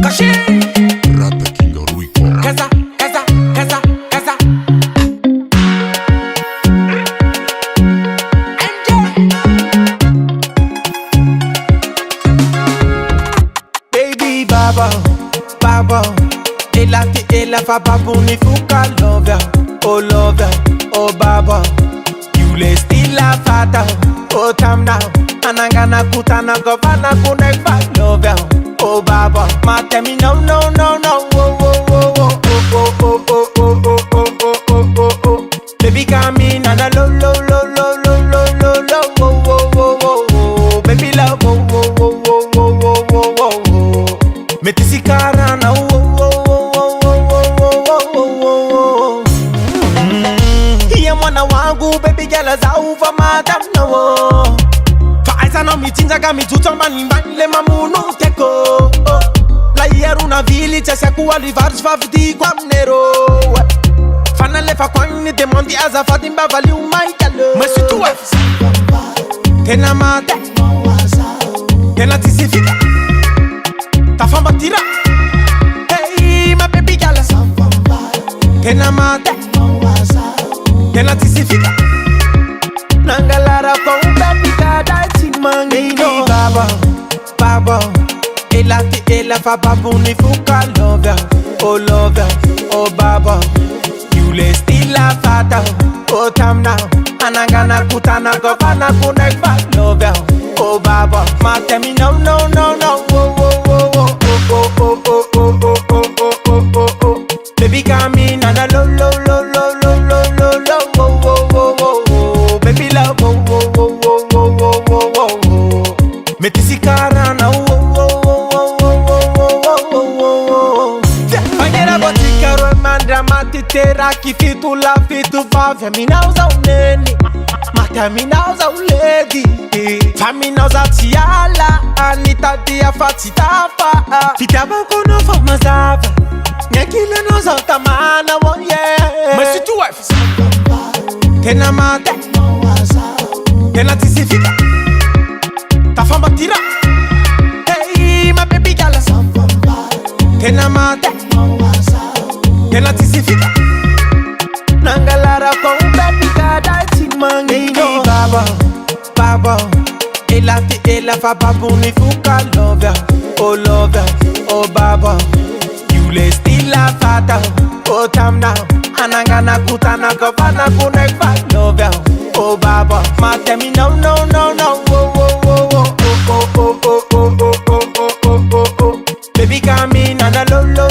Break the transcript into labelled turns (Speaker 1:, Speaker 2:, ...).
Speaker 1: Kashi
Speaker 2: Rata King Ruiko.
Speaker 1: Kaza, kaza, kaza, kaza. Baby baba, baba. Ela fa babuni fuka love ya. Oh love ya, oh baba. You lay still a fata. Oh tam down. Anangana kutana govana kunek fa love ya. Oh baba, ma tell me no no no no. Oh oh oh oh oh oh oh oh oh oh oh oh oh oh. Baby come in and a lo lo lo lo lo lo lo lo. Oh oh oh oh oh. Baby love oh oh oh oh oh oh oh oh oh. Metisi karana oh oh oh oh oh oh oh oh oh. Hiya mwana wangu baby girl za uva madam no. Faisa no mitinza kami tutoma nimbale mamuno teko. La hieru na vili tia kuwa livards favdi kwa mnero. Fana le fa kwani demandi azafadi mbavali umaikalo. Mwesu tuwa tena mate tena tisifika ta famba tira. Hey my baby girl tena mate tena tisifika nangalara kwa ubabika dati mangino. Baba baba ela fa babuni fuka love ya. Oh love ya, oh baba. You lay still a fata. Oh tam now. Anangana kutana govana kunek fa love ya. Oh baba, ma tell me no no no no. Oh oh oh oh oh oh oh oh oh oh oh oh oh oh. Baby come in and a lo lo lo lo lo lo lo lo. Oh oh oh oh oh. Baby love oh oh oh oh oh oh oh oh oh. Metisi karana oh oh oh oh oh oh oh oh oh. Fanyera botika ro mandra matitera kifitu la fitu fa feminauza uneni. Mataminauza uledi. Faminauza tiala anita dia fatitafa. Fitaba kono fa mazava. Nyakile noza tamana wo yeah. Mwesu tu wife tena mate tena tisifika ta famba tira. Hey my baby girl tena mate tena tisifika nangalara kwa ubabika dati mangino. Baba baba ela fa babuni fuka love ya. Oh love ya, oh baba. You lay still a fata. Oh tam now. Anangana kutana govana kunek fa love ya. Oh baba, ma tell me no no no no. Oh oh oh oh oh oh oh oh oh oh oh oh oh. Baby come in and a lo lo